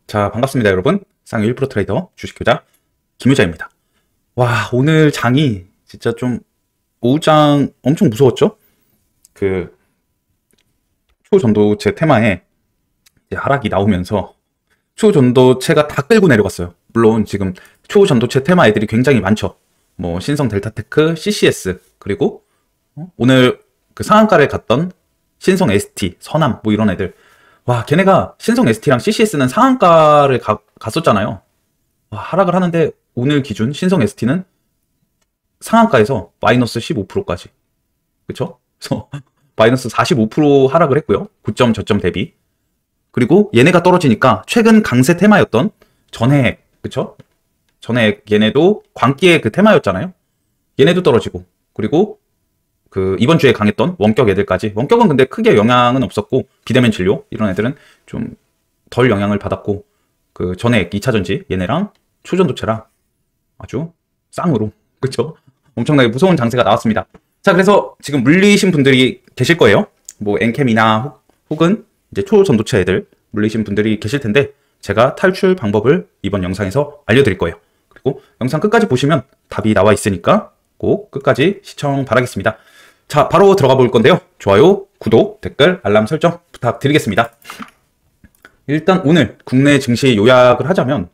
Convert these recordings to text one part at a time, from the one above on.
자, 반갑습니다, 여러분. 쌍유 1% 트레이더 주식효자 김효자입니다. 와, 오늘 장이 진짜 좀 오후장 엄청 무서웠죠? 그 초전도체 테마에 이제 하락이 나오면서 초전도체가 다 끌고 내려갔어요. 물론 지금 초전도체 테마 애들이 굉장히 많죠. 뭐 신성 델타테크, CCS, 그리고 오늘 그 상한가를 갔던 신성 ST, 선암 뭐 이런 애들. 와, 걔네가 신성 ST랑 CCS는 상한가를 갔었잖아요. 와, 하락을 하는데 오늘 기준 신성 ST는 상한가에서 마이너스 15%까지. 그쵸? 그래서 마이너스 45% 하락을 했고요. 고점 저점 대비. 그리고 얘네가 떨어지니까 최근 강세 테마였던 전해액, 그쵸? 전해액 얘네도 광기의 그 테마였잖아요. 얘네도 떨어지고. 그리고 그 이번 주에 강했던 원격 애들까지. 원격은 근데 크게 영향은 없었고, 비대면 진료 이런 애들은 좀 덜 영향을 받았고, 그 전에 2차전지 얘네랑 초전도체랑 아주 쌍으로, 그쵸? 엄청나게 무서운 장세가 나왔습니다. 자, 그래서 지금 물리신 분들이 계실 거예요. 뭐 엔캠이나 혹은 이제 초전도체 애들 물리신 분들이 계실 텐데, 제가 탈출 방법을 이번 영상에서 알려드릴 거예요. 그리고 영상 끝까지 보시면 답이 나와 있으니까 꼭 끝까지 시청 바라겠습니다. 자, 바로 들어가 볼 건데요. 좋아요, 구독, 댓글, 알람 설정 부탁드리겠습니다. 일단 오늘 국내 증시 요약을 하자면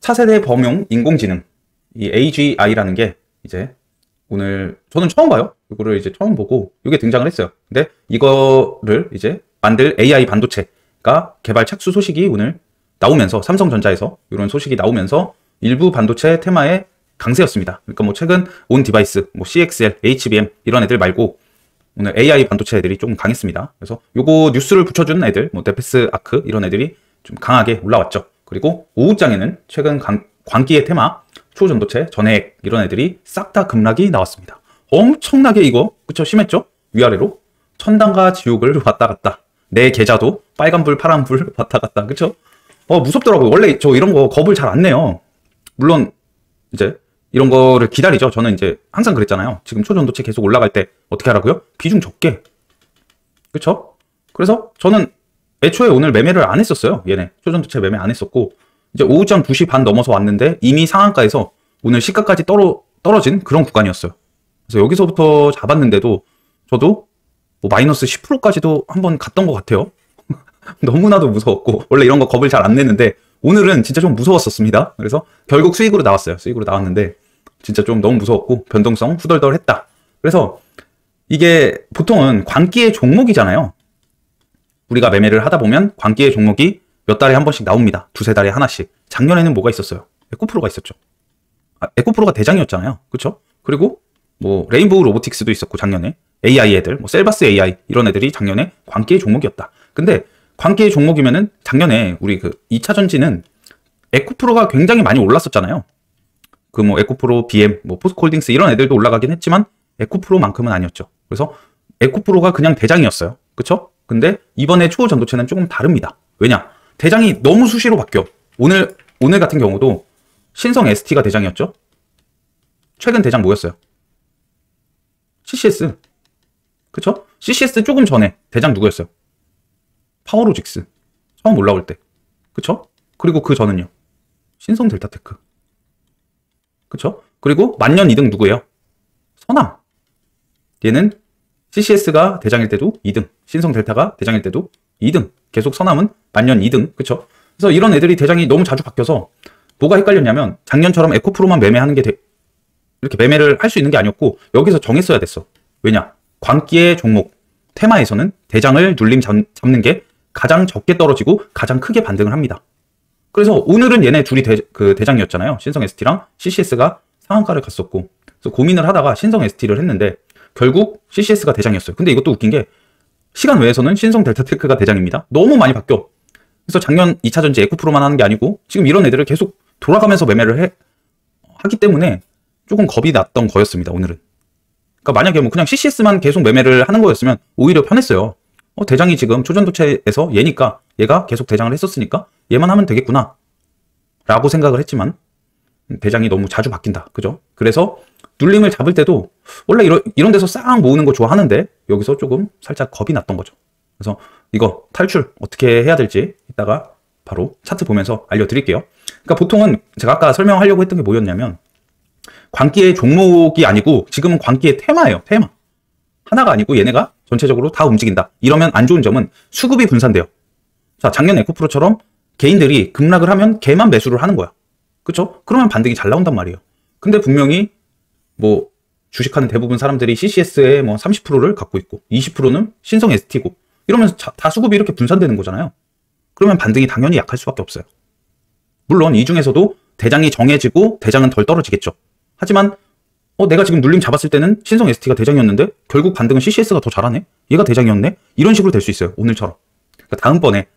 차세대 범용 인공지능, 이 AGI라는 게 이제 오늘 저는 처음 봐요. 이거를 이제 처음 보고 이게 등장을 했어요. 근데 이거를 이제 만들 AI 반도체가 개발 착수 소식이 오늘 나오면서 삼성전자에서 이런 소식이 나오면서 일부 반도체 테마에 강세였습니다. 그러니까 뭐 최근 온 디바이스, 뭐 CXL, HBM 이런 애들 말고 오늘 AI 반도체 애들이 조금 강했습니다. 그래서 요거 뉴스를 붙여주는 애들, 뭐 데페스 아크 이런 애들이 좀 강하게 올라왔죠. 그리고 오후장에는 최근 광기의 테마, 초전도체, 전해액 이런 애들이 싹 다 급락이 나왔습니다. 엄청나게 이거 그쵸? 심했죠? 위아래로 천당과 지옥을 왔다 갔다. 내 계좌도 빨간불 파란불 왔다 갔다. 그쵸? 무섭더라고요. 원래 저 이런 거 겁을 잘 안 내요. 물론 이제 이런 거를 기다리죠. 저는 이제 항상 그랬잖아요. 지금 초전도체 계속 올라갈 때 어떻게 하라고요? 비중 적게. 그쵸? 그래서 저는 애초에 오늘 매매를 안 했었어요. 얘네. 초전도체 매매 안 했었고, 이제 오후장 2시 반 넘어서 왔는데 이미 상한가에서 오늘 시가까지 떨어진 그런 구간이었어요. 그래서 여기서부터 잡았는데도 저도 뭐 마이너스 10%까지도 한번 갔던 것 같아요. 너무나도 무서웠고, 원래 이런 거 겁을 잘 안 내는데 오늘은 진짜 좀 무서웠었습니다. 그래서 결국 수익으로 나왔어요. 수익으로 나왔는데 진짜 좀 너무 무서웠고 변동성 후덜덜했다. 그래서 이게 보통은 광기의 종목이잖아요. 우리가 매매를 하다 보면 광기의 종목이 몇 달에 한 번씩 나옵니다. 두세 달에 하나씩. 작년에는 뭐가 있었어요? 에코프로가 있었죠. 에코프로가 대장이었잖아요. 그쵸? 그리고 뭐 레인보우 로보틱스도 있었고 작년에 AI 애들, 뭐 셀바스 AI 이런 애들이 작년에 광기의 종목이었다. 근데 광기의 종목이면은 작년에 우리 그 2차전지는 에코프로가 굉장히 많이 올랐었잖아요. 그 뭐 에코프로, BM, 뭐 포스코홀딩스 이런 애들도 올라가긴 했지만 에코프로만큼은 아니었죠. 그래서 에코프로가 그냥 대장이었어요. 그쵸? 근데 이번에 초전도체는 조금 다릅니다. 왜냐? 대장이 너무 수시로 바뀌어. 오늘 같은 경우도 신성 ST가 대장이었죠? 최근 대장 뭐였어요? CCS. 그쵸? CCS 조금 전에 대장 누구였어요? 파워로직스. 처음 올라올 때. 그쵸? 그리고 그 전은요? 신성 델타테크. 그쵸? 그리고 만년 2등 누구예요? 선암. 얘는 CCS가 대장일 때도 2등, 신성 델타가 대장일 때도 2등, 계속 선암은 만년 2등. 그쵸? 그래서 이런 애들이 대장이 너무 자주 바뀌어서 뭐가 헷갈렸냐면 작년처럼 에코프로만 매매하는 게 이렇게 매매를 할 수 있는 게 아니었고 여기서 정했어야 됐어. 왜냐? 광기의 종목 테마에서는 대장을 눌림 잡는 게 가장 적게 떨어지고 가장 크게 반등을 합니다. 그래서 오늘은 얘네 둘이 대장이었잖아요. 신성 ST랑 CCS가 상한가를 갔었고, 그래서 고민을 하다가 신성 ST를 했는데 결국 CCS가 대장이었어요. 근데 이것도 웃긴 게 시간 외에서는 신성 델타테크가 대장입니다. 너무 많이 바뀌어. 그래서 작년 2차전지 에코프로만 하는 게 아니고 지금 이런 애들을 계속 돌아가면서 매매를 하기 때문에 조금 겁이 났던 거였습니다. 오늘은. 그러니까 만약에 뭐 그냥 CCS만 계속 매매를 하는 거였으면 오히려 편했어요. 대장이 지금 초전도체에서 얘니까 얘가 계속 대장을 했었으니까 얘만 하면 되겠구나 라고 생각을 했지만 대장이 너무 자주 바뀐다. 그죠? 그래서 눌림을 잡을 때도 원래 이런 데서 싹 모으는 거 좋아하는데 여기서 조금 살짝 겁이 났던 거죠. 그래서 이거 탈출 어떻게 해야 될지 이따가 바로 차트 보면서 알려드릴게요. 그러니까 보통은 제가 아까 설명하려고 했던 게 뭐였냐면 광기의 종목이 아니고 지금은 광기의 테마예요. 테마. 하나가 아니고 얘네가 전체적으로 다 움직인다. 이러면 안 좋은 점은 수급이 분산돼요. 자, 작년 에코프로처럼 개인들이 급락을 하면 걔만 매수를 하는 거야. 그쵸? 그러면 반등이 잘 나온단 말이에요. 근데 분명히 뭐 주식하는 대부분 사람들이 CCS의 뭐 30%를 갖고 있고 20%는 신성 ST고 이러면서 다 수급이 이렇게 분산되는 거잖아요. 그러면 반등이 당연히 약할 수밖에 없어요. 물론 이 중에서도 대장이 정해지고 대장은 덜 떨어지겠죠. 하지만 내가 지금 눌림 잡았을 때는 신성 ST가 대장이었는데 결국 반등은 CCS가 더 잘하네? 얘가 대장이었네? 이런 식으로 될 수 있어요. 오늘처럼. 그러니까 다음번에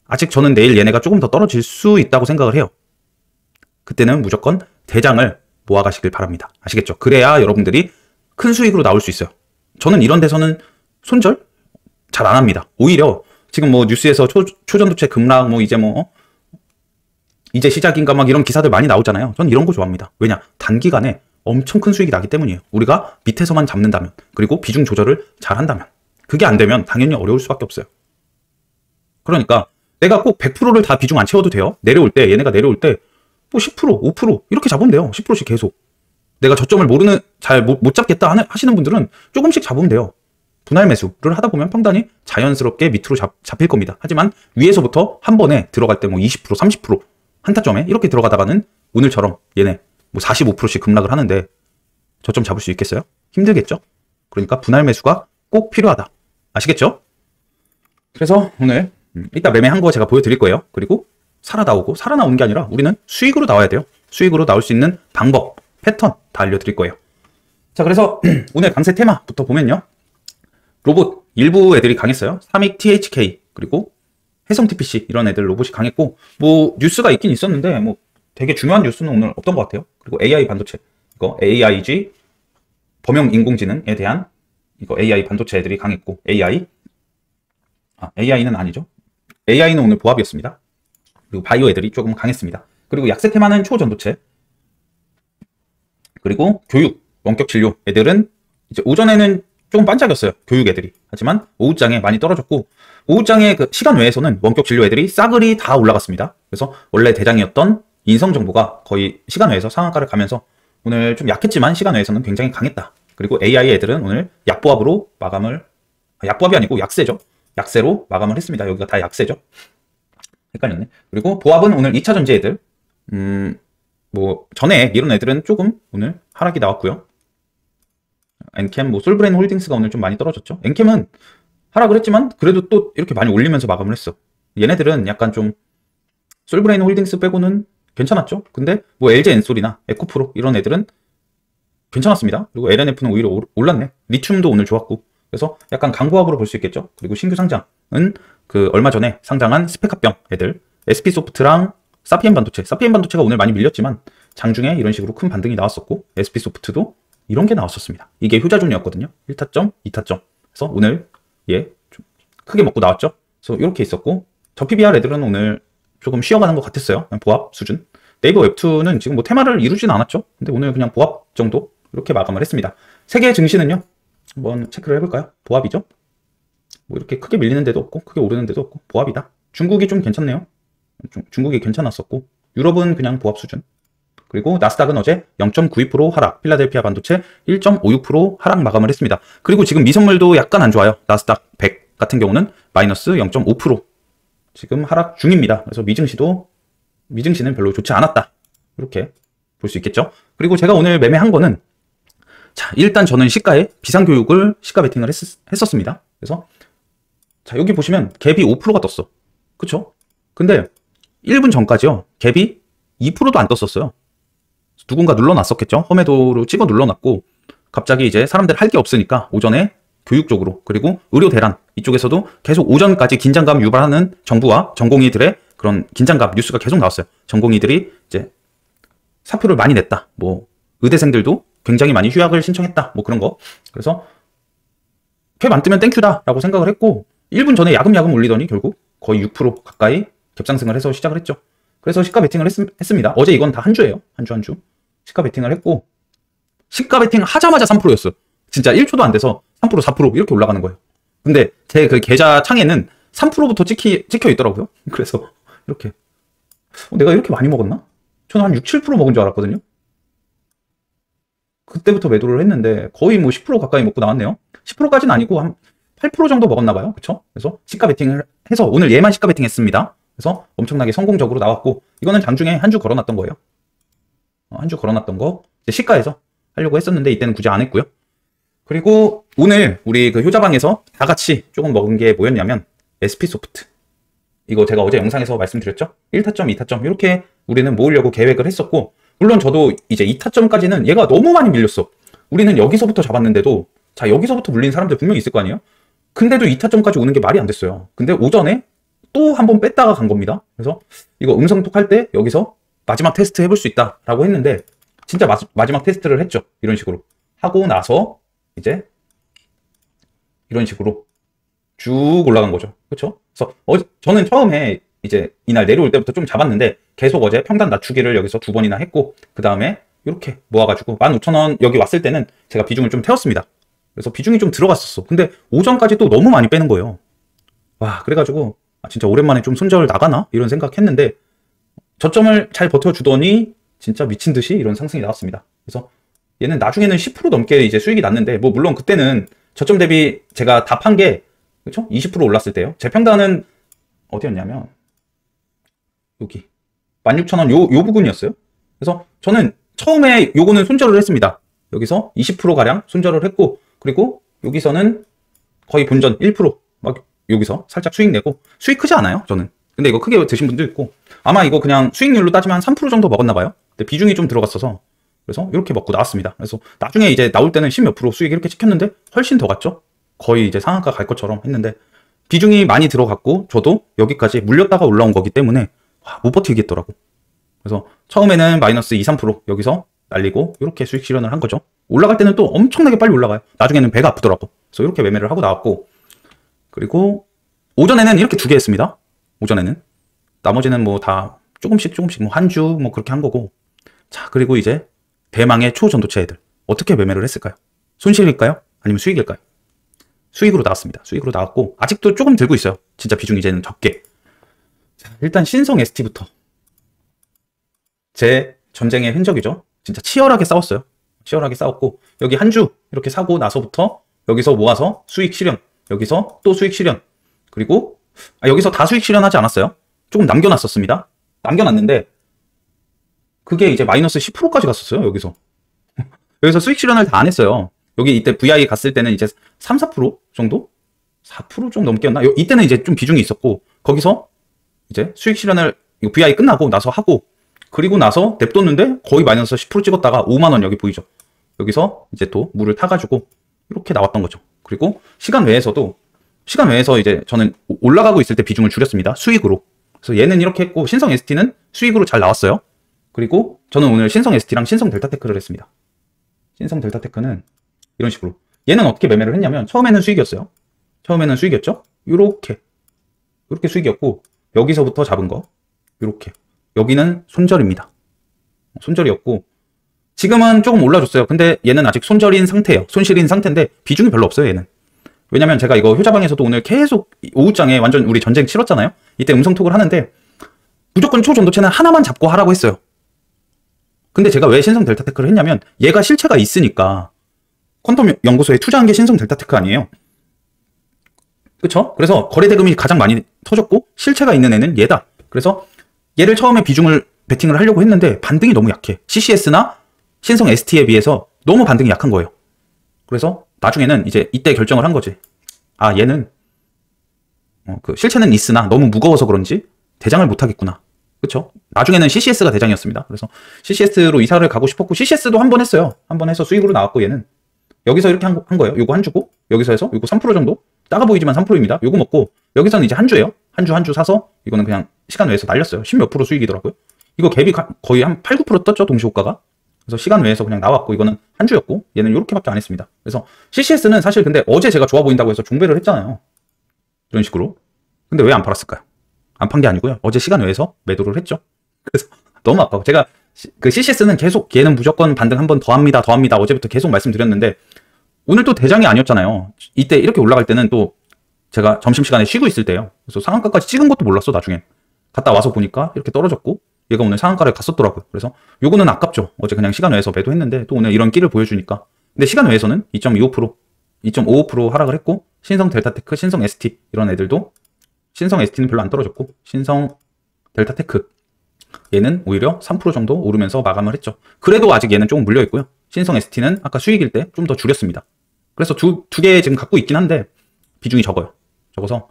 아직 저는 내일 얘네가 조금 더 떨어질 수 있다고 생각을 해요. 그때는 무조건 대장을 모아가시길 바랍니다. 아시겠죠? 그래야 여러분들이 큰 수익으로 나올 수 있어요. 저는 이런 데서는 손절 잘 안 합니다. 오히려 지금 뭐 뉴스에서 초전도체 급락 이제 시작인가 막 이런 기사들 많이 나오잖아요. 전 이런 거 좋아합니다. 왜냐? 단기간에 엄청 큰 수익이 나기 때문이에요. 우리가 밑에서만 잡는다면, 그리고 비중 조절을 잘 한다면. 그게 안 되면 당연히 어려울 수밖에 없어요. 그러니까 내가 꼭 100%를 다 비중 안 채워도 돼요. 내려올 때, 얘네가 내려올 때 뭐 10%, 5% 이렇게 잡으면 돼요. 10%씩 계속. 내가 저점을 잘 못 잡겠다 하시는 분들은 조금씩 잡으면 돼요. 분할 매수를 하다 보면 평단이 자연스럽게 밑으로 잡힐 겁니다. 하지만 위에서부터 한 번에 들어갈 때 뭐 20%, 30% 한타점에 이렇게 들어가다가는 오늘처럼 얘네 뭐 45%씩 급락을 하는데 저점 잡을 수 있겠어요? 힘들겠죠? 그러니까 분할 매수가 꼭 필요하다. 아시겠죠? 그래서 오늘 이따 매매한 거 제가 보여드릴 거예요. 그리고 살아나오는 게 아니라 우리는 수익으로 나와야 돼요. 수익으로 나올 수 있는 방법, 패턴 다 알려드릴 거예요. 자, 그래서 오늘 강세 테마부터 보면요. 로봇 일부 애들이 강했어요. 삼익 THK 그리고 해성 TPC 이런 애들 로봇이 강했고 뭐 뉴스가 있긴 있었는데 뭐 되게 중요한 뉴스는 오늘 없던 것 같아요. 그리고 AI 반도체 이거 AIG 범용 인공지능에 대한 이거 AI 반도체 애들이 강했고 AI는 아니죠. AI는 오늘 보합이었습니다. 그리고 바이오 애들이 조금 강했습니다. 그리고 약세 테마는 초전도체 그리고 교육 원격 진료 애들은 이제 오전에는 조금 반짝였어요. 교육 애들이. 하지만 오후장에 많이 떨어졌고 오후장에 그 시간 외에서는 원격 진료 애들이 싸그리 다 올라갔습니다. 그래서 원래 대장이었던 인성정보가 거의 시간 외에서 상한가를 가면서 오늘 좀 약했지만 시간 외에서는 굉장히 강했다. 그리고 AI 애들은 오늘 약보합으로 약보합이 아니고 약세죠. 약세로 마감을 했습니다. 여기가 다 약세죠. 헷갈렸네. 그리고 보합은 오늘 2차 전지 애들 뭐 전에 이런 애들은 조금 오늘 하락이 나왔고요. 엔캠, 솔브레인 홀딩스가 오늘 좀 많이 떨어졌죠. 엔캠은 하락을 했지만 그래도 또 이렇게 많이 올리면서 마감을 했어. 얘네들은 약간 좀 솔브레인 홀딩스 빼고는 괜찮았죠. 근데 뭐 LG 엔솔이나 에코프로 이런 애들은 괜찮았습니다. 그리고 LNF는 오히려 올랐네. 리튬도 오늘 좋았고. 그래서 약간 강보합으로 볼 수 있겠죠. 그리고 신규 상장은 그 얼마 전에 상장한 스펙합병 애들 SP소프트랑 사피엔 반도체가 오늘 많이 밀렸지만 장중에 이런 식으로 큰 반등이 나왔었고 SP소프트도 이런 게 나왔었습니다. 이게 효자존이었거든요. 1타점, 2타점. 그래서 오늘 좀 크게 먹고 나왔죠. 그래서 이렇게 있었고 저 PBR 애들은 오늘 조금 쉬어가는 것 같았어요. 그냥 보합 수준. 네이버 웹2는 지금 뭐 테마를 이루진 않았죠. 근데 오늘 그냥 보합 정도 이렇게 마감을 했습니다. 세계 증시는요. 한번 체크를 해볼까요? 보합이죠. 뭐 이렇게 크게 밀리는 데도 없고 크게 오르는 데도 없고 보합이다. 중국이 좀 괜찮네요. 중국이 괜찮았었고 유럽은 그냥 보합 수준. 그리고 나스닥은 어제 0.92% 하락, 필라델피아 반도체 1.56% 하락 마감을 했습니다. 그리고 지금 미선물도 약간 안 좋아요. 나스닥 100 같은 경우는 마이너스 0.5% 지금 하락 중입니다. 그래서 미증시는 별로 좋지 않았다. 이렇게 볼 수 있겠죠. 그리고 제가 오늘 매매한 거는 자, 일단 저는 시가 베팅을 했었습니다. 그래서 자, 여기 보시면 갭이 5%가 떴어. 그쵸? 근데 1분 전까지요. 갭이 2%도 안 떴었어요. 누군가 눌러놨었겠죠. 험해도로 찍어 눌러놨고 갑자기 이제 사람들 할 게 없으니까 오전에 교육 쪽으로 그리고 의료 대란 이쪽에서도 계속 오전까지 긴장감 유발하는 정부와 전공의들의 그런 긴장감 뉴스가 계속 나왔어요. 전공의들이 이제 사표를 많이 냈다. 뭐 의대생들도 굉장히 많이 휴학을 신청했다. 뭐 그런 거. 그래서 캡 안 뜨면 땡큐다 라고 생각을 했고 1분 전에 야금야금 올리더니 결국 거의 6% 가까이 갭상승을 해서 시작을 했죠. 그래서 시가 베팅을 했습니다. 어제 이건 다 한 주예요. 한 주. 시가 베팅을 했고 시가 베팅 하자마자 3%였어요. 진짜 1초도 안 돼서 3%, 4% 이렇게 올라가는 거예요. 근데 제 그 계좌 창에는 3%부터 찍혀 있더라고요. 그래서 이렇게. 내가 이렇게 많이 먹었나? 저는 한 6, 7% 먹은 줄 알았거든요. 그때부터 매도를 했는데 거의 뭐 10% 가까이 먹고 나왔네요. 10%까지는 아니고 한 8% 정도 먹었나 봐요. 그쵸? 그래서 시가 베팅을 해서 오늘 얘만 시가 베팅 했습니다. 그래서 엄청나게 성공적으로 나왔고, 이거는 장중에 한 주 걸어놨던 거예요. 한 주 걸어놨던 거 이제 시가에서 하려고 했었는데 이때는 굳이 안 했고요. 그리고 오늘 우리 그 효자방에서 다 같이 조금 먹은 게 뭐였냐면 SP소프트. 이거 제가 어제 영상에서 말씀드렸죠? 1타점, 2타점 이렇게 우리는 모으려고 계획을 했었고, 물론 저도 이제 2타점까지는 얘가 너무 많이 밀렸어. 우리는 여기서부터 잡았는데도, 자, 여기서부터 물린 사람들 분명히 있을 거 아니에요? 근데도 2타점까지 오는 게 말이 안 됐어요. 근데 오전에 또 한 번 뺐다가 간 겁니다. 그래서 이거 음성톡 할 때 여기서 마지막 테스트 해볼 수 있다라고 했는데 진짜 마지막 테스트를 했죠. 이런 식으로 하고 나서 이제 이런 식으로 쭉 올라간 거죠. 그렇죠? 그래서 저는 처음에 이제 이날 내려올 때부터 좀 잡았는데 계속 어제 평단 낮추기를 여기서 2번이나 했고, 그 다음에 이렇게 모아가지고 15,000원 여기 왔을 때는 제가 비중을 좀 태웠습니다. 그래서 비중이 좀 들어갔었어. 근데 오전까지 또 너무 많이 빼는 거예요. 와, 그래가지고 진짜 오랜만에 좀 손절 나가나? 이런 생각했는데 저점을 잘 버텨주더니 진짜 미친 듯이 이런 상승이 나왔습니다. 그래서 얘는 나중에는 10% 넘게 이제 수익이 났는데, 뭐 물론 그때는 저점 대비 제가 다 판 게 그렇죠? 20% 올랐을 때요. 제 평단은 어디였냐면 여기 16,000원 요 부분이었어요. 그래서 저는 처음에 요거는 손절을 했습니다. 여기서 20% 가량 손절을 했고, 그리고 여기서는 거의 본전 1%막 여기서 살짝 수익 내고, 수익 크지 않아요 저는. 근데 이거 크게 드신 분도 있고, 아마 이거 그냥 수익률로 따지면 한 3% 정도 먹었나 봐요. 근데 비중이 좀 들어갔어서 그래서 이렇게 먹고 나왔습니다. 그래서 나중에 이제 나올 때는 10몇 프로 수익 이렇게 찍혔는데 훨씬 더 갔죠. 거의 이제 상한가 갈 것처럼 했는데 비중이 많이 들어갔고, 저도 여기까지 물렸다가 올라온 거기 때문에 못 버티겠더라고. 그래서 처음에는 마이너스 2, 3% 여기서 날리고 이렇게 수익 실현을 한 거죠. 올라갈 때는 또 엄청나게 빨리 올라가요. 나중에는 배가 아프더라고. 그래서 이렇게 매매를 하고 나왔고, 그리고 오전에는 이렇게 2개 했습니다. 오전에는 나머지는 뭐 다 조금씩 뭐 한 주 뭐 그렇게 한 거고. 자, 그리고 이제 대망의 초전도체 애들 어떻게 매매를 했을까요? 손실일까요? 아니면 수익일까요? 수익으로 나왔습니다. 수익으로 나왔고 아직도 조금 들고 있어요. 진짜 비중 이제는 적게. 자, 일단 신성 ST부터 제 전쟁의 흔적이죠. 진짜 치열하게 싸웠어요. 치열하게 싸웠고, 여기 한 주 이렇게 사고 나서부터 여기서 모아서 수익 실현, 여기서 또 수익 실현, 그리고 여기서 다 수익 실현하지 않았어요. 조금 남겨놨었습니다. 남겨놨는데 그게 이제 마이너스 10%까지 갔었어요. 여기서 여기서 수익 실현을 다 안 했어요. 여기 이때 VI 갔을 때는 이제 3, 4% 정도? 4% 좀 넘게였나? 이때는 이제 좀 비중이 있었고, 거기서 이제 수익 실현을 VI 끝나고 나서 하고, 그리고 나서 냅뒀는데 거의 마이너스 10% 찍었다가 5만원 여기 보이죠? 여기서 이제 또 물을 타가지고 이렇게 나왔던 거죠. 그리고 시간 외에서 이제 저는 올라가고 있을 때 비중을 줄였습니다. 수익으로. 그래서 얘는 이렇게 했고, 신성 ST는 수익으로 잘 나왔어요. 그리고 저는 오늘 신성 ST랑 신성 델타테크를 했습니다. 신성 델타테크는 이런 식으로. 얘는 어떻게 매매를 했냐면 처음에는 수익이었어요. 처음에는 수익이었죠? 요렇게 수익이었고, 여기서부터 잡은 거 요렇게. 여기는 손절입니다. 손절이었고, 지금은 조금 올라줬어요. 근데 얘는 아직 손절인 상태예요. 손실인 상태인데 비중이 별로 없어요, 얘는. 왜냐면 제가 이거 효자방에서도 오늘 계속 오후장에 완전 우리 전쟁 치렀잖아요. 이때 음성톡을 하는데 무조건 초전도체는 하나만 잡고 하라고 했어요. 근데 제가 왜 신성 델타테크를 했냐면 얘가 실체가 있으니까. 퀀텀 연구소에 투자한 게 신성 델타테크 아니에요? 그쵸? 그래서 거래대금이 가장 많이 터졌고 실체가 있는 애는 얘다. 그래서 얘를 처음에 비중을 베팅을 하려고 했는데 반등이 너무 약해. CCS나 신성 ST에 비해서 너무 반등이 약한 거예요. 그래서 나중에는 이제 이때 결정을 한 거지. 아, 얘는 그 실체는 있으나 너무 무거워서 그런지 대장을 못 하겠구나. 그쵸? 나중에는 CCS가 대장이었습니다. 그래서 CCS로 이사를 가고 싶었고, CCS도 한 번 했어요. 한 번 해서 수익으로 나왔고, 얘는 여기서 이렇게 한 거예요. 요거 한 주고, 여기서 해서 요거 3% 정도? 작아 보이지만 3%입니다. 요거 먹고, 여기서는 이제 한 주예요. 한 주 사서 이거는 그냥 시간 외에서 날렸어요. 10몇 프로 수익이더라고요. 이거 갭이 거의 한 8, 9% 떴죠, 동시호가가. 그래서 시간 외에서 그냥 나왔고, 이거는 한 주였고, 얘는 이렇게밖에 안 했습니다. 그래서 CCS는 사실 근데 어제 제가 좋아 보인다고 해서 종배를 했잖아요. 이런 식으로. 근데 왜 안 팔았을까요? 안 판 게 아니고요. 어제 시간 외에서 매도를 했죠. 그래서 너무 아까워. 제가 그 CCS는 계속 얘는 무조건 반등 한 번 더 합니다. 어제부터 계속 말씀드렸는데 오늘 또 대장이 아니었잖아요. 이때 이렇게 올라갈 때는 또 제가 점심시간에 쉬고 있을 때요. 그래서 상한가까지 찍은 것도 몰랐어, 나중에. 갔다 와서 보니까 이렇게 떨어졌고 얘가 오늘 상한가를 갔었더라고요. 그래서 요거는 아깝죠. 어제 그냥 시간 외에서 매도했는데 또 오늘 이런 끼를 보여주니까. 근데 시간 외에서는 2.25%, 2.55% 하락을 했고 신성 델타테크, 신성 ST 이런 애들도 신성 ST는 별로 안 떨어졌고 신성 델타테크 얘는 오히려 3% 정도 오르면서 마감을 했죠. 그래도 아직 얘는 조금 물려 있고요. 신성 ST는 아까 수익일 때 좀 더 줄였습니다. 그래서 두 개 지금 갖고 있긴 한데 비중이 적어요. 적어서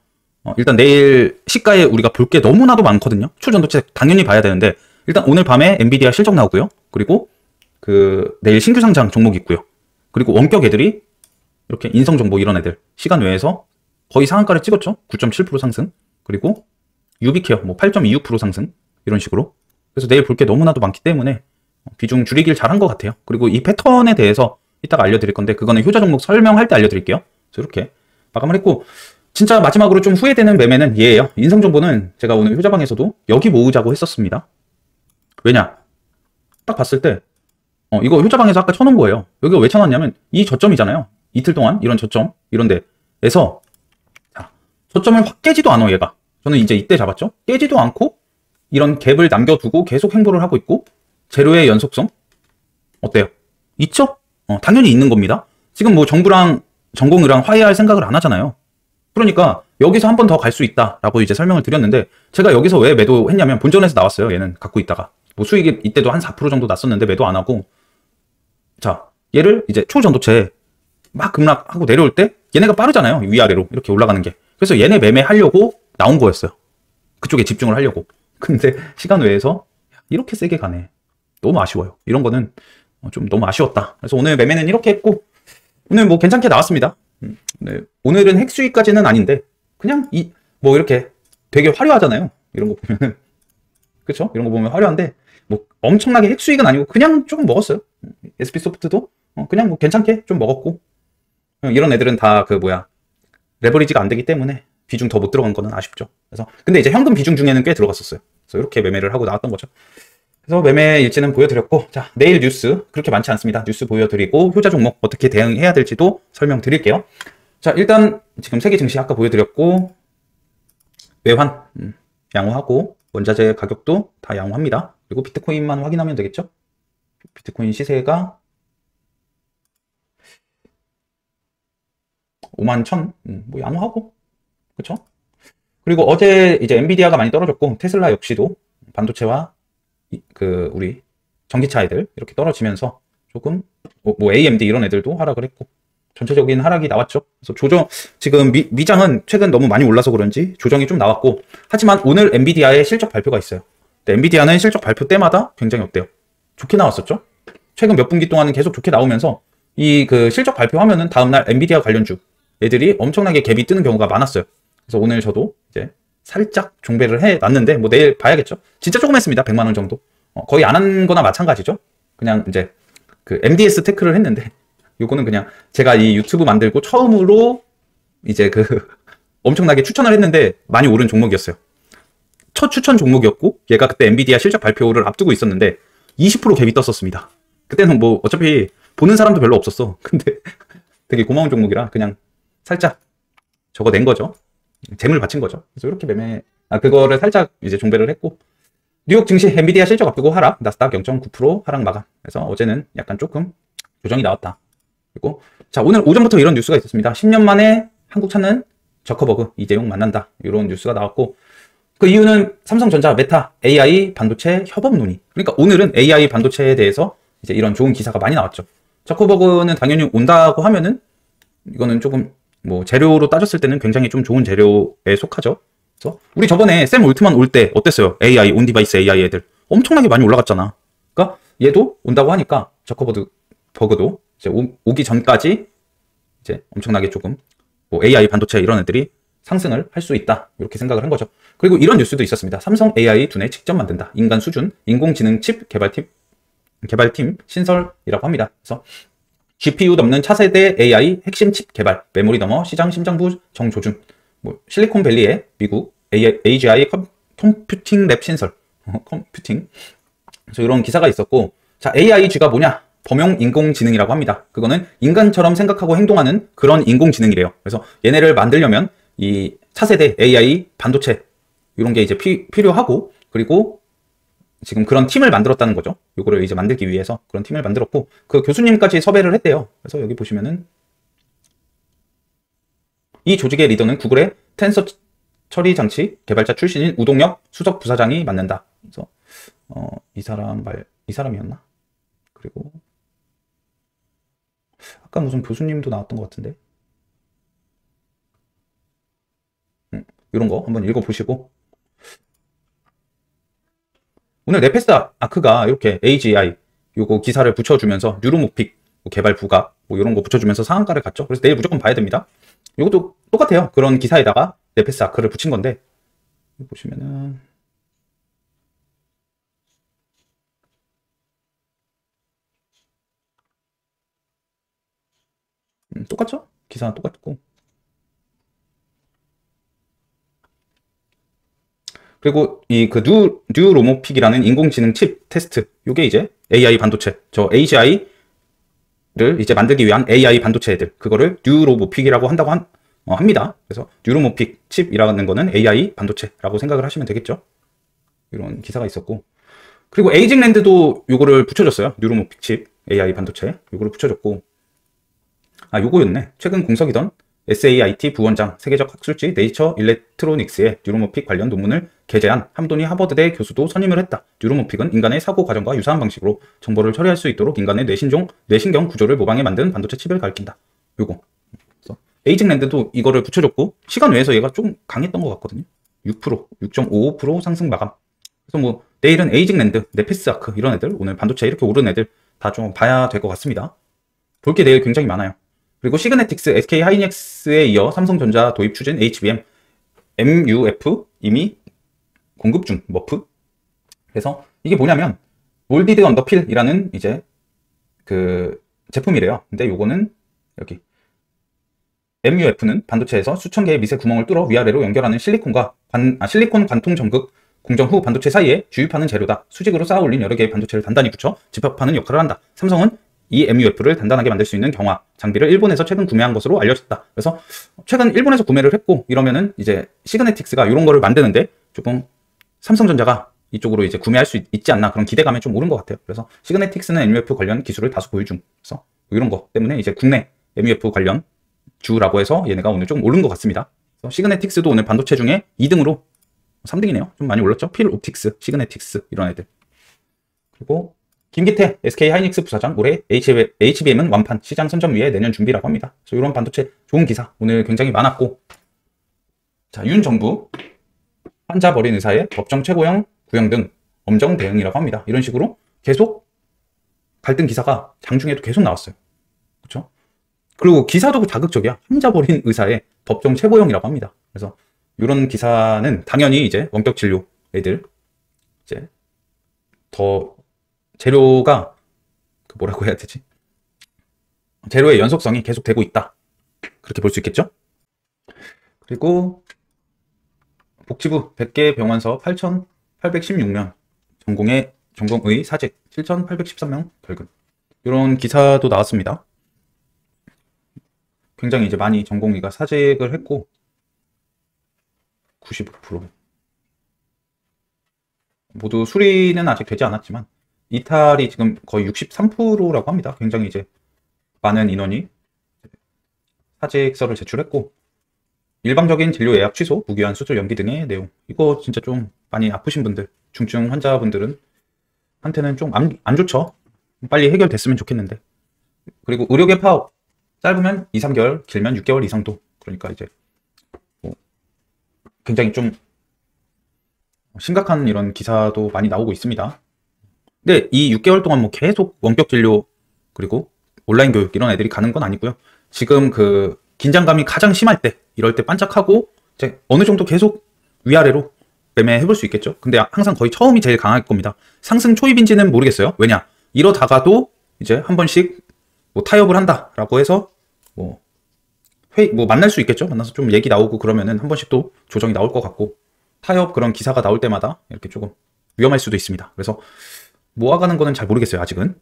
일단 내일 시가에 우리가 볼 게 너무나도 많거든요. 초전도체 당연히 봐야 되는데 일단 오늘 밤에 엔비디아 실적 나오고요. 그리고 그 내일 신규 상장 종목 있고요. 그리고 원격 애들이 이렇게 인성정보 이런 애들 시간 외에서 거의 상한가를 찍었죠. 9.7% 상승. 그리고 유비케어 뭐 8.26% 상승 이런 식으로. 그래서 내일 볼 게 너무나도 많기 때문에 비중 줄이길 잘한 것 같아요. 그리고 이 패턴에 대해서 이따가 알려드릴 건데 그거는 효자 종목 설명할 때 알려드릴게요. 그래서 이렇게 마감을 했고 진짜 마지막으로 좀 후회되는 매매는 얘예요. 인성정보는 제가 오늘 효자방에서도 여기 모으자고 했었습니다. 왜냐? 딱 봤을 때 이거 효자방에서 아까 쳐놓은 거예요. 여기가 왜 쳐놨냐면 이 저점이잖아요. 이틀 동안 이런 저점 이런 데에서 저점을 확 깨지도 않아 얘가. 저는 이제 이때 잡았죠. 깨지도 않고 이런 갭을 남겨두고 계속 행보를 하고 있고 재료의 연속성 어때요? 있죠? 당연히 있는 겁니다. 지금 뭐 정부랑 전공이랑 화해할 생각을 안 하잖아요. 그러니까 여기서 한 번 더 갈 수 있다라고 이제 설명을 드렸는데 제가 여기서 왜 매도했냐면 본전에서 나왔어요. 얘는 갖고 있다가 뭐 수익이 이때도 한 4% 정도 났었는데 매도 안 하고 자 얘를 이제 초전도체 막 급락하고 내려올 때 얘네가 빠르잖아요. 위아래로 이렇게 올라가는 게. 그래서 얘네 매매하려고 나온 거였어요. 그쪽에 집중을 하려고. 근데 시간 외에서 이렇게 세게 가네. 너무 아쉬워요. 이런 거는 좀 너무 아쉬웠다. 그래서 오늘 매매는 이렇게 했고 오늘 뭐 괜찮게 나왔습니다. 네. 오늘은 핵수익까지는 아닌데 그냥 뭐 이렇게 되게 화려하잖아요. 이런 거 보면은 그쵸? 이런 거 보면 화려한데 뭐 엄청나게 핵수익은 아니고 그냥 조금 먹었어요. SP소프트도 그냥 뭐 괜찮게 좀 먹었고 이런 애들은 다 그 뭐야 레버리지가 안 되기 때문에 비중 더 못 들어간 거는 아쉽죠. 그래서 근데 이제 현금 비중 중에는 꽤 들어갔었어요. 그래서 이렇게 매매를 하고 나왔던 거죠. 그래서 매매 일지는 보여드렸고 자 내일 뉴스 그렇게 많지 않습니다. 뉴스 보여드리고 효자 종목 어떻게 대응해야 될지도 설명드릴게요. 자 일단 지금 세계 증시 아까 보여드렸고 외환 양호하고 원자재 가격도 다 양호합니다. 그리고 비트코인만 확인하면 되겠죠. 비트코인 시세가 51,000 뭐 양호하고 그쵸? 그리고 어제 이제 엔비디아가 많이 떨어졌고 테슬라 역시도 반도체와 우리 전기차 애들 이렇게 떨어지면서 조금 뭐 AMD 이런 애들도 하락을 했고 전체적인 하락이 나왔죠. 그래서 지금 미장은 최근 너무 많이 올라서 그런지 조정이 좀 나왔고 하지만 오늘 엔비디아의 실적 발표가 있어요. 엔비디아는 실적 발표 때마다 굉장히 어때요? 좋게 나왔었죠. 최근 몇 분기 동안은 계속 좋게 나오면서 이 그 실적 발표하면은 다음날 엔비디아 관련주 애들이 엄청나게 갭이 뜨는 경우가 많았어요. 그래서 오늘 저도 이제 살짝 종배를 해놨는데 뭐 내일 봐야겠죠. 진짜 조금 했습니다. 100만 원 정도. 거의 안 한 거나 마찬가지죠. 그냥 이제 그 MDS 테크를 했는데 요거는 그냥 제가 이 유튜브 만들고 처음으로 이제 엄청나게 추천을 했는데 많이 오른 종목이었어요. 첫 추천 종목이었고 얘가 그때 엔비디아 실적 발표를 앞두고 있었는데 20% 갭이 떴었습니다. 그때는 뭐 어차피 보는 사람도 별로 없었어. 근데 되게 고마운 종목이라 그냥 살짝 저거 낸 거죠. 재물 바친 거죠. 그래서 이렇게 그거를 살짝 이제 종배를 했고 뉴욕 증시 엔비디아 실적 앞두고 하락, 나스닥 0.9% 하락 마감. 그래서 어제는 약간 조금 조정이 나왔다. 그리고 자 오늘 오전부터 이런 뉴스가 있었습니다. 10년 만에 한국 찾는 저커버그 이재용 만난다. 이런 뉴스가 나왔고 그 이유는 삼성전자, 메타, AI 반도체 협업 논의. 그러니까 오늘은 AI 반도체에 대해서 이제 이런 좋은 기사가 많이 나왔죠. 저커버그는 당연히 온다고 하면은 이거는 조금 뭐 재료로 따졌을 때는 굉장히 좀 좋은 재료에 속하죠. 그래서 우리 저번에 샘 올트만 올 때 어땠어요? AI 온디바이스 AI 애들 엄청나게 많이 올라갔잖아. 그러니까 얘도 온다고 하니까 저커버그도 이제 오기 전까지 이제 엄청나게 조금 뭐 AI 반도체 이런 애들이 상승을 할 수 있다. 이렇게 생각을 한 거죠. 그리고 이런 뉴스도 있었습니다. 삼성 AI 두뇌 직접 만든다. 인간 수준 인공지능 칩 개발팀 신설이라고 합니다. 그래서 GPU 넘는 차세대 AI 핵심 칩 개발, 메모리 넘어 시장 심장부 정조준, 뭐 실리콘밸리의 미국 AGI 컴퓨팅 랩 신설, 컴퓨팅. 그래서 이런 기사가 있었고, 자 AIG가 뭐냐? 범용 인공지능이라고 합니다. 그거는 인간처럼 생각하고 행동하는 그런 인공지능이래요. 그래서 얘네를 만들려면 이 차세대 AI 반도체 이런 게 이제 필요하고, 그리고 지금 그런 팀을 만들었다는 거죠. 요거를 이제 만들기 위해서 그런 팀을 만들었고, 그 교수님까지 섭외를 했대요. 그래서 여기 보시면은 이 조직의 리더는 구글의 텐서 처리 장치 개발자 출신인 우동혁 수석 부사장이 맡는다. 그래서 이 사람이었나? 그리고 아까 무슨 교수님도 나왔던 것 같은데. 이런 거 한번 읽어보시고, 오늘 네페스 아크가 이렇게 AGI 요거 기사를 붙여주면서 뉴로모픽 개발 부가 뭐 이런 거 붙여주면서 상한가를 갔죠. 그래서 내일 무조건 봐야 됩니다. 이것도 똑같아요. 그런 기사에다가 네페스 아크를 붙인 건데, 보시면은 똑같죠? 기사는 똑같고. 그리고 이 그 뉴로모픽이라는 인공지능 칩 테스트, 요게 이제 AI 반도체, 저 AGI를 이제 만들기 위한 AI 반도체들, 그거를 뉴로모픽이라고 한다고 합니다. 그래서 뉴로모픽 칩이라는 거는 AI 반도체라고 생각을 하시면 되겠죠. 이런 기사가 있었고, 그리고 에이징랜드도 요거를 붙여줬어요. 뉴로모픽 칩 AI 반도체 요거를 붙여줬고, 요거였네. 최근 공석이던 SAIT 부원장 세계적 학술지 네이처 일렉트로닉스의 뉴로모픽 관련 논문을 게재한 함도니 하버드대 교수도 선임을 했다. 뉴로모픽은 인간의 사고 과정과 유사한 방식으로 정보를 처리할 수 있도록 인간의 뇌신경 구조를 모방해 만든 반도체 칩을 가리킨다. 요거. 그래서 에이징랜드도 이거를 붙여줬고, 시간 외에서 얘가 좀 강했던 것 같거든요. 6%, 6.55% 상승 마감. 그래서 뭐 내일은 에이징랜드, 네페스 아크 이런 애들, 오늘 반도체 이렇게 오른 애들 다 좀 봐야 될 것 같습니다. 볼 게 내일 굉장히 많아요. 그리고 시그네틱스, SK 하이닉스에 이어 삼성전자 도입 추진 HBM, MUF 이미 공급 중, 머프. 그래서 이게 뭐냐면 몰디드 언더필이라는 이제 그 제품이래요. 근데 요거는 여기 MUF는 반도체에서 수천 개의 미세 구멍을 뚫어 위아래로 연결하는 실리콘 관통 전극 공정 후 반도체 사이에 주입하는 재료다. 수직으로 쌓아 올린 여러 개의 반도체를 단단히 붙여 집합하는 역할을 한다. 삼성은 이 MUF를 단단하게 만들 수 있는 경화 장비를 일본에서 최근 구매한 것으로 알려졌다. 그래서 최근 일본에서 구매를 했고, 이러면은 이제 시그네틱스가 이런 거를 만드는데 조금 삼성전자가 이쪽으로 이제 구매할 수 있지 않나, 그런 기대감이 좀 오른 것 같아요. 그래서 시그네틱스는 MUF 관련 기술을 다수 보유 중. 그래서 이런 거 때문에 이제 국내 MUF 관련 주라고 해서 얘네가 오늘 좀 오른 것 같습니다. 그래서 시그네틱스도 오늘 반도체 중에 2등으로 3등이네요. 좀 많이 올랐죠. 필옵틱스, 시그네틱스 이런 애들. 그리고 김기태 SK 하이닉스 부사장, 올해 HBM은 완판, 시장 선점 위에 내년 준비라고 합니다. 그래서 이런 반도체 좋은 기사 오늘 굉장히 많았고, 자, 윤 정부 환자 버린 의사의 법정 최고형 구형 등 엄정 대응이라고 합니다. 이런 식으로 계속 갈등 기사가 장중에도 계속 나왔어요. 그렇죠? 그리고 기사도 자극적이야. 환자 버린 의사의 법정 최고형이라고 합니다. 그래서 이런 기사는 당연히 이제 원격 진료 애들 이제 더 재료가 뭐라고 해야 되지? 재료의 연속성이 계속 되고 있다. 그렇게 볼 수 있겠죠? 그리고 복지부 100개 병원서 8,816명 전공의 사직 7,813명 결근. 이런 기사도 나왔습니다. 굉장히 이제 많이 전공의가 사직을 했고 95% 모두 수리는 아직 되지 않았지만 이탈이 지금 거의 63%라고 합니다. 굉장히 이제 많은 인원이 사직서를 제출했고, 일방적인 진료 예약 취소, 무기한 수술 연기 등의 내용. 이거 진짜 좀 많이 아프신 분들, 중증 환자분들은 한테는 좀 안 좋죠. 빨리 해결됐으면 좋겠는데. 그리고 의료계 파업, 짧으면 2, 3개월, 길면 6개월 이상도. 그러니까 이제 뭐 굉장히 좀 심각한 이런 기사도 많이 나오고 있습니다. 근데 이 6개월 동안 뭐 계속 원격 진료 그리고 온라인 교육 이런 애들이 가는 건 아니고요. 지금 그 긴장감이 가장 심할 때, 이럴 때 반짝하고 이제 어느 정도 계속 위아래로 매매해볼 수 있겠죠. 근데 항상 거의 처음이 제일 강할 겁니다. 상승 초입인지는 모르겠어요. 왜냐, 이러다가도 이제 한 번씩 뭐 타협을 한다라고 해서 뭐 만날 수 있겠죠. 만나서 좀 얘기 나오고 그러면은 한 번씩 또 조정이 나올 것 같고, 타협 그런 기사가 나올 때마다 이렇게 조금 위험할 수도 있습니다. 그래서 모아가는 거는 잘 모르겠어요, 아직은.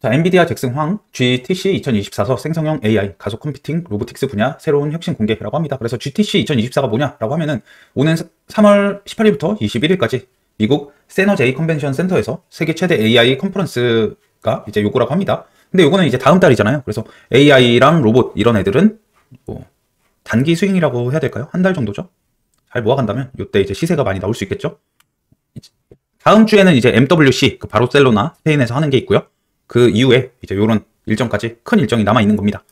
자, 엔비디아 잭슨 황 GTC 2024서 생성형 AI 가속 컴퓨팅 로보틱스 분야 새로운 혁신 공개라고 합니다. 그래서 GTC 2024가 뭐냐라고 하면은 오는 3월 18일부터 21일까지 미국 세너제이 컨벤션 센터에서 세계 최대 AI 컨퍼런스가 이제 요거라고 합니다. 근데 요거는 이제 다음 달이잖아요. 그래서 AI랑 로봇 이런 애들은 뭐 단기 스윙이라고 해야 될까요? 한 달 정도죠. 잘 모아간다면 요때 이제 시세가 많이 나올 수 있겠죠. 다음 주에는 이제 MWC 그 바르셀로나 스페인에서 하는 게 있고요. 그 이후에 이제 요런 일정까지 큰 일정이 남아 있는 겁니다.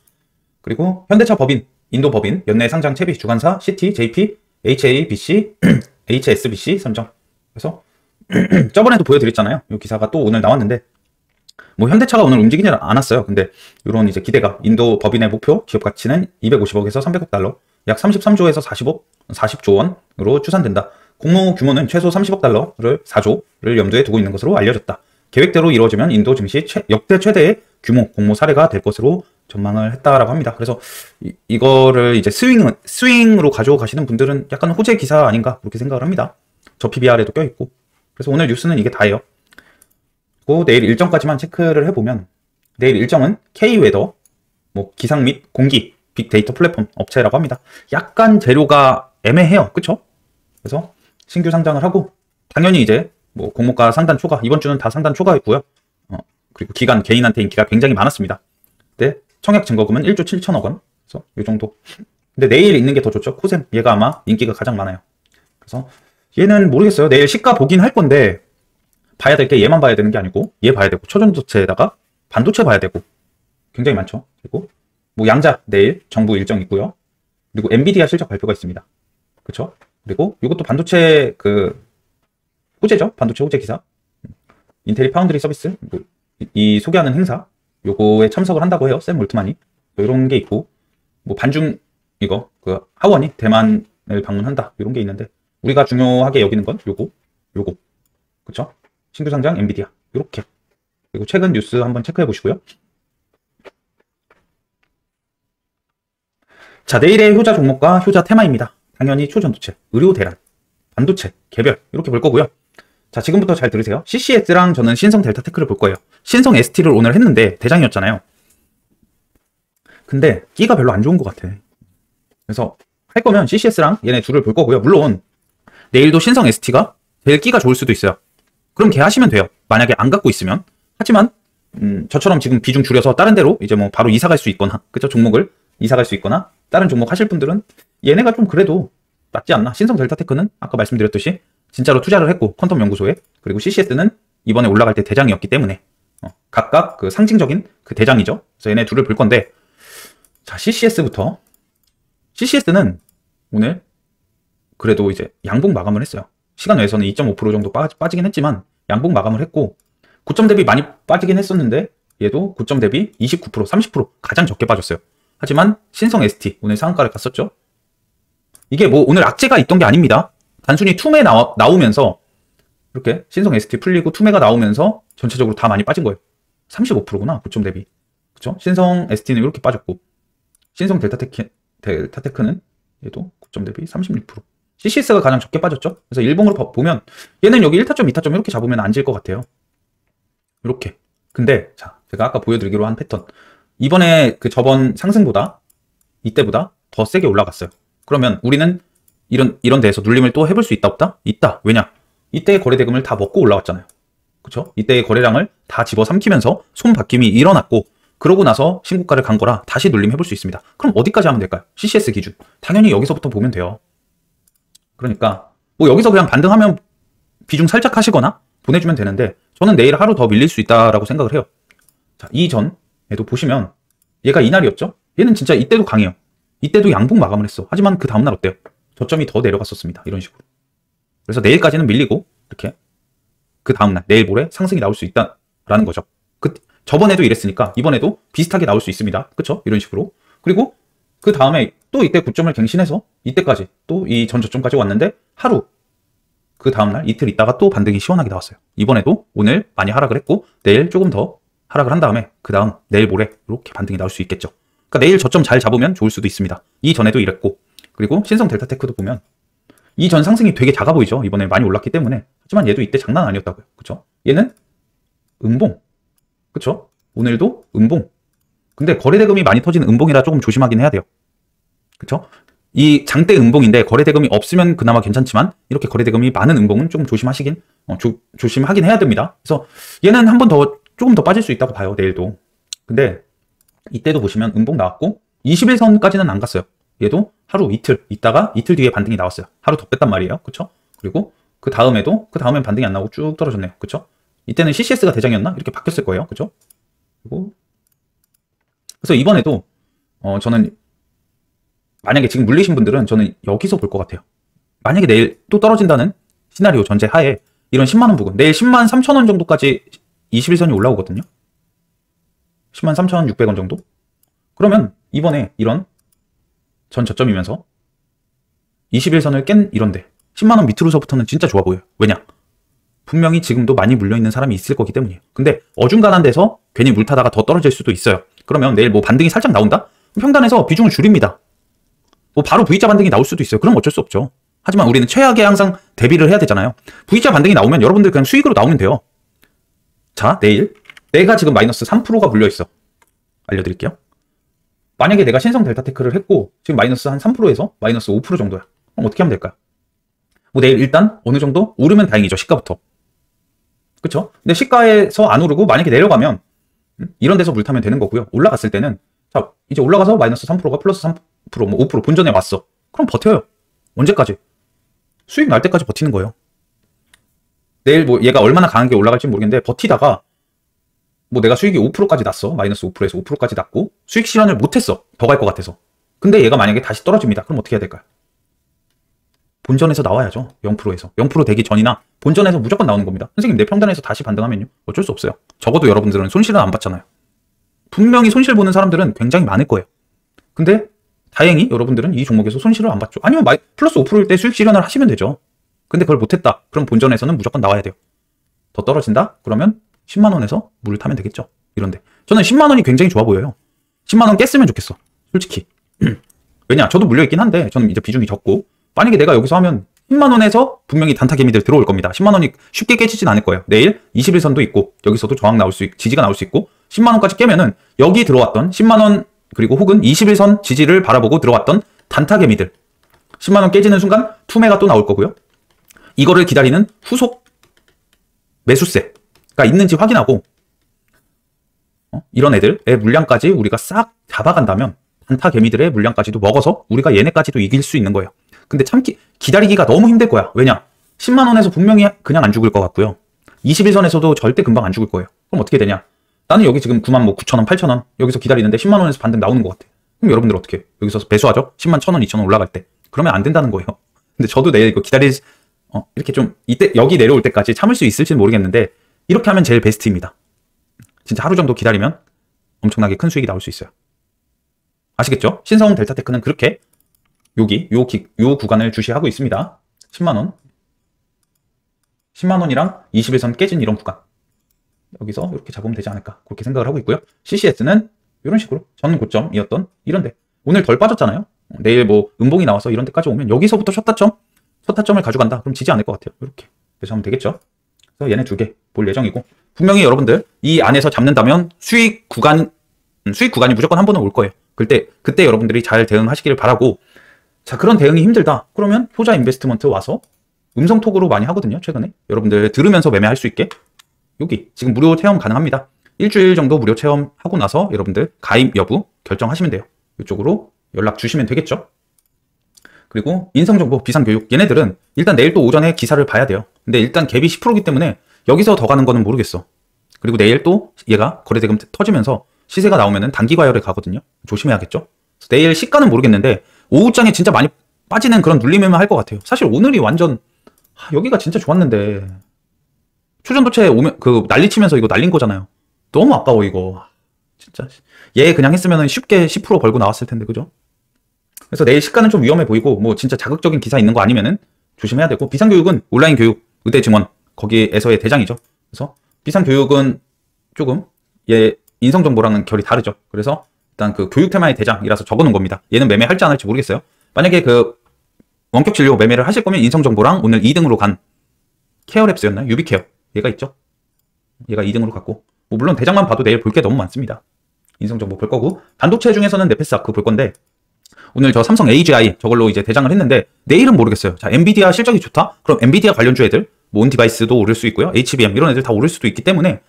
그리고 현대차 법인, 인도 법인, 연내 상장 채비 주관사, CT, JP, HABC, HSBC 선정. 그래서 저번에도 보여드렸잖아요. 이 기사가 또 오늘 나왔는데 뭐 현대차가 오늘 움직이지 않았어요. 근데 이런 이제 기대가 인도 법인의 목표 기업 가치는 250억에서 300억 달러, 약 33조에서 40조 원으로 추산된다. 공모 규모는 최소 30억 달러를 4조를 염두에 두고 있는 것으로 알려졌다. 계획대로 이루어지면 인도 증시 역대 최대의 규모 공모 사례가 될 것으로 전망을 했다라고 합니다. 그래서 이거를 이제 스윙으로 가지고 가시는 분들은 약간 호재 기사 아닌가 그렇게 생각을 합니다. 저 PBR에도 껴있고. 그래서 오늘 뉴스는 이게 다예요. 그리고 내일 일정까지만 체크를 해보면 내일 일정은 K웨더, 뭐 기상 및 공기, 빅데이터 플랫폼 업체라고 합니다. 약간 재료가 애매해요. 그쵸? 그래서 신규 상장을 하고 당연히 이제 뭐 공모가 상단 초과, 이번 주는 다 상단 초과했고요. 그리고 기간 개인한테 인기가 굉장히 많았습니다. 근데 청약 증거금은 1조 7천억 원. 그래서 이 정도. 근데 내일 있는 게 더 좋죠. 코셈. 얘가 아마 인기가 가장 많아요. 그래서 얘는 모르겠어요. 내일 시가 보긴 할 건데 봐야 될 게 얘만 봐야 되는 게 아니고 얘 봐야 되고 초전도체에다가 반도체 봐야 되고 굉장히 많죠. 그리고 뭐 양자 내일 정부 일정 있고요. 그리고 엔비디아 실적 발표가 있습니다. 그렇죠? 그리고 이것도 반도체 그 호재죠. 반도체 호재 기사. 인텔이 파운드리 서비스 이 소개하는 행사 요거에 참석을 한다고 해요. 샘 몰트만이. 이런 게 있고 뭐 반중 이거 그 하원이 대만을 방문한다. 이런 게 있는데 우리가 중요하게 여기는 건 요거 그쵸? 신규 상장 엔비디아 요렇게. 그리고 최근 뉴스 한번 체크해 보시고요. 자, 내일의 효자 종목과 효자 테마입니다. 당연히 초전도체, 의료 대란, 반도체, 개별 이렇게 볼 거고요. 자, 지금부터 잘 들으세요. CCS랑 저는 신성 델타테크를 볼 거예요. 신성 ST를 오늘 했는데 대장이었잖아요. 근데 끼가 별로 안 좋은 것 같아. 그래서 할 거면 CCS랑 얘네 둘을 볼 거고요. 물론 내일도 신성 ST가 제일 끼가 좋을 수도 있어요. 그럼 걔 하시면 돼요. 만약에 안 갖고 있으면. 하지만 저처럼 지금 비중 줄여서 다른 데로 이제 뭐 바로 이사 갈 수 있거나 그쵸? 종목을 이사 갈 수 있거나 다른 종목 하실 분들은 얘네가 좀 그래도 낫지 않나. 신성 델타테크는 아까 말씀드렸듯이 진짜로 투자를 했고 퀀텀 연구소에, 그리고 CCS는 이번에 올라갈 때 대장이었기 때문에 각각 그 상징적인 그 대장이죠. 그래서 얘네 둘을 볼 건데, 자, CCS부터. CCS는 오늘 그래도 이제 양봉 마감을 했어요. 시간 외에서는 2.5% 정도 빠지긴 했지만 양봉 마감을 했고, 고점 대비 많이 빠지긴 했었는데 얘도 고점 대비 29%, 30% 가장 적게 빠졌어요. 하지만 신성 ST 오늘 상한가를 갔었죠. 이게 뭐 오늘 악재가 있던 게 아닙니다. 단순히 투매 나오면서 이렇게 신성 ST 풀리고 투매가 나오면서 전체적으로 다 많이 빠진 거예요. 35%구나 고점 대비. 그쵸? 신성 ST는 이렇게 빠졌고 신성 델타테크는 얘도 고점 대비 36%. CCS가 가장 적게 빠졌죠. 그래서 일봉으로 보면 얘는 여기 1타점, 2타점 이렇게 잡으면 안 질 것 같아요. 이렇게. 근데 자, 제가 아까 보여드리기로 한 패턴. 이번에 그 저번 상승보다 이때보다 더 세게 올라갔어요. 그러면 우리는 이런 데에서 눌림을 또 해볼 수 있다 없다? 있다. 왜냐? 이때의 거래 대금을 다 먹고 올라왔잖아요. 그쵸? 이때의 거래량을 다 집어삼키면서 손바뀜이 일어났고, 그러고 나서 신고가를 간 거라 다시 눌림 해볼 수 있습니다. 그럼 어디까지 하면 될까요? CCS 기준. 당연히 여기서부터 보면 돼요. 그러니까 뭐 여기서 그냥 반등하면 비중 살짝 하시거나 보내주면 되는데, 저는 내일 하루 더 밀릴 수 있다라고 생각을 해요. 자, 이전에도 보시면 얘가 이날이었죠? 얘는 진짜 이때도 강해요. 이때도 양봉 마감을 했어. 하지만 그 다음날 어때요? 저점이 더 내려갔었습니다. 이런 식으로. 그래서 내일까지는 밀리고 이렇게 그 다음날 내일 모레 상승이 나올 수 있다라는 거죠. 저번에도 이랬으니까 이번에도 비슷하게 나올 수 있습니다. 그쵸? 이런 식으로. 그리고 그 다음에 또 이때 고점을 갱신해서 이때까지 또 이 전 저점까지 왔는데 하루 그 다음날 이틀 있다가 또 반등이 시원하게 나왔어요. 이번에도 오늘 많이 하락을 했고 내일 조금 더 하락을 한 다음에 그 다음 내일 모레 이렇게 반등이 나올 수 있겠죠. 그러니까 내일 저점 잘 잡으면 좋을 수도 있습니다. 이전에도 이랬고, 그리고 신성 델타테크도 보면 이전 상승이 되게 작아 보이죠. 이번에 많이 올랐기 때문에. 하지만 얘도 이때 장난 아니었다고요. 그쵸? 얘는 음봉. 그쵸? 오늘도 음봉. 근데 거래대금이 많이 터지는 음봉이라 조금 조심하긴 해야 돼요. 그쵸? 이 장대 음봉인데 거래대금이 없으면 그나마 괜찮지만 이렇게 거래대금이 많은 음봉은 조금 조심하시긴 조심하긴 해야 됩니다. 그래서 얘는 한 번 더 조금 더 빠질 수 있다고 봐요. 내일도. 근데 이때도 보시면 음봉 나왔고 21선까지는 안 갔어요. 얘도 하루 이틀 있다가 이틀 뒤에 반등이 나왔어요. 하루 더 뺐단 말이에요. 그쵸? 그리고 그 다음엔 반등이 안 나오고 쭉 떨어졌네요. 그쵸? 이때는 CCS가 대장이었나? 이렇게 바뀌었을 거예요. 그쵸? 그리고 그래서 이번에도 저는 만약에 지금 물리신 분들은 저는 여기서 볼 것 같아요. 만약에 내일 또 떨어진다는 시나리오 전제 하에 이런 10만원 부근, 내일 10만 3천원 정도까지 21선이 올라오거든요. 10만 3,600원 정도? 그러면 이번에 이런 전 저점이면서 21선을 깬 이런데 10만원 밑으로서부터는 진짜 좋아 보여요. 왜냐? 분명히 지금도 많이 물려있는 사람이 있을 거기 때문이에요. 근데 어중간한 데서 괜히 물 타다가 더 떨어질 수도 있어요. 그러면 내일 뭐 반등이 살짝 나온다? 평단에서 비중을 줄입니다. 뭐 바로 V자 반등이 나올 수도 있어요. 그럼 어쩔 수 없죠. 하지만 우리는 최악에 항상 대비를 해야 되잖아요. V자 반등이 나오면 여러분들 그냥 수익으로 나오면 돼요. 자, 내일 내가 지금 마이너스 3%가 물려있어. 알려드릴게요. 만약에 내가 신성 델타테크를 했고 지금 마이너스 한 3%에서 마이너스 5% 정도야. 그럼 어떻게 하면 될까요? 뭐 내일 일단 어느 정도 오르면 다행이죠. 시가부터. 그쵸? 근데 시가에서 안 오르고 만약에 내려가면 이런 데서 물 타면 되는 거고요. 올라갔을 때는 자 이제 올라가서 마이너스 3%가 플러스 3%, 뭐 5% 본전에 왔어. 그럼 버텨요. 언제까지? 수익 날 때까지 버티는 거예요. 내일 뭐 얘가 얼마나 강하게 올라갈지 모르겠는데 버티다가 뭐 내가 수익이 5%까지 났어. 마이너스 5%에서 5%까지 났고 수익 실현을 못했어. 더 갈 것 같아서. 근데 얘가 만약에 다시 떨어집니다. 그럼 어떻게 해야 될까요? 본전에서 나와야죠. 0%에서. 0% 되기 전이나 본전에서 무조건 나오는 겁니다. 선생님 내 평단에서 다시 반등하면요? 어쩔 수 없어요. 적어도 여러분들은 손실은 안 받잖아요. 분명히 손실 보는 사람들은 굉장히 많을 거예요. 근데 다행히 여러분들은 이 종목에서 손실을 안 받죠. 아니면 플러스 5%일 때 수익 실현을 하시면 되죠. 근데 그걸 못했다. 그럼 본전에서는 무조건 나와야 돼요. 더 떨어진다? 그러면 10만원에서 물을 타면 되겠죠. 이런데 저는 10만원이 굉장히 좋아 보여요. 10만원 깼으면 좋겠어. 솔직히. 왜냐? 저도 물려있긴 한데 저는 이제 비중이 적고 만약에 내가 여기서 하면 10만원에서 분명히 단타 개미들 들어올 겁니다. 10만원이 쉽게 깨지진 않을 거예요. 내일 21선도 있고 여기서도 저항 나올 수 있고 지지가 나올 수 있고 10만원까지 깨면은 여기 들어왔던 10만원 그리고 혹은 21선 지지를 바라보고 들어왔던 단타 개미들 10만원 깨지는 순간 투매가 또 나올 거고요. 이거를 기다리는 후속 매수세가 있는지 확인하고 이런 애들의 물량까지 우리가 싹 잡아간다면 단타 개미들의 물량까지도 먹어서 우리가 얘네까지도 이길 수 있는 거예요. 근데 기다리기가 너무 힘들 거야. 왜냐? 10만원에서 분명히 그냥 안 죽을 것 같고요. 21선에서도 절대 금방 안 죽을 거예요. 그럼 어떻게 되냐? 나는 여기 지금 9만 뭐 9천원, 8천원 여기서 기다리는데 10만원에서 반등 나오는 것 같아. 그럼 여러분들 어떻게 해요? 여기서 배수하죠? 10만 1천원, 2천원 올라갈 때. 그러면 안 된다는 거예요. 근데 저도 내일 이거 이렇게 좀 이때 여기 내려올 때까지 참을 수 있을지는 모르겠는데 이렇게 하면 제일 베스트입니다. 진짜 하루 정도 기다리면 엄청나게 큰 수익이 나올 수 있어요. 아시겠죠? 신성 델타테크는 그렇게 요 구간을 주시하고 있습니다. 10만원 10만원이랑 21선 깨진 이런 구간 여기서 이렇게 잡으면 되지 않을까 그렇게 생각을 하고 있고요. CCS는 이런 식으로 전 고점이었던 이런데 오늘 덜 빠졌잖아요. 내일 뭐 음봉이 나와서 이런 데까지 오면 여기서부터 첫 타점을 가져간다. 그럼 지지 않을 것 같아요. 이렇게 그래서 하면 되겠죠. 그래서 얘네 두 개 볼 예정이고 분명히 여러분들 이 안에서 잡는다면 수익 구간이 무조건 한 번은 올 거예요. 그때 여러분들이 잘 대응하시기를 바라고 자 그런 대응이 힘들다. 그러면 효자 인베스트먼트 와서 음성톡으로 많이 하거든요. 최근에 여러분들 들으면서 매매할 수 있게 여기 지금 무료 체험 가능합니다. 일주일 정도 무료 체험하고 나서 여러분들 가입 여부 결정하시면 돼요. 이쪽으로 연락 주시면 되겠죠. 그리고 인성정보 비상교육 얘네들은 일단 내일 또 오전에 기사를 봐야 돼요. 근데 일단 갭이 10%이기 때문에 여기서 더 가는 거는 모르겠어. 그리고 내일 또 얘가 거래대금 터지면서 시세가 나오면은 단기 과열에 가거든요. 조심해야겠죠. 내일 시가는 모르겠는데 오후장에 진짜 많이 빠지는 그런 눌림에만 할 것 같아요. 사실 오늘이 완전 여기가 진짜 좋았는데 초전도체 오면 난리치면서 이거 날린 거잖아요. 너무 아까워 이거. 진짜 얘 그냥 했으면 쉽게 10% 걸고 나왔을 텐데 그죠? 그래서 내일 시가는 좀 위험해 보이고 뭐 진짜 자극적인 기사 있는 거 아니면은 조심해야 되고 비상교육은 온라인 교육 의대 증원 거기에서의 대장이죠. 그래서 비상교육은 조금 얘 인성정보랑은 결이 다르죠. 그래서 일단 그 교육 테마의 대장이라서 적어놓은 겁니다. 얘는 매매할지 안 할지 모르겠어요. 만약에 그 원격 진료 매매를 하실 거면 인성정보랑 오늘 2등으로 간 케어랩스였나요? 유비케어 얘가 있죠. 얘가 2등으로 갔고 뭐 물론 대장만 봐도 내일 볼 게 너무 많습니다. 인성정보 볼 거고, 반도체 중에서는 네페스아크 볼 건데, 오늘 저 삼성 AGI 저걸로 이제 대장을 했는데, 내일은 모르겠어요. 자, 엔비디아 실적이 좋다? 그럼 엔비디아 관련주 애들, 뭐 온디바이스도 오를 수 있고요. HBM 이런 애들 다 오를 수도 있기 때문에,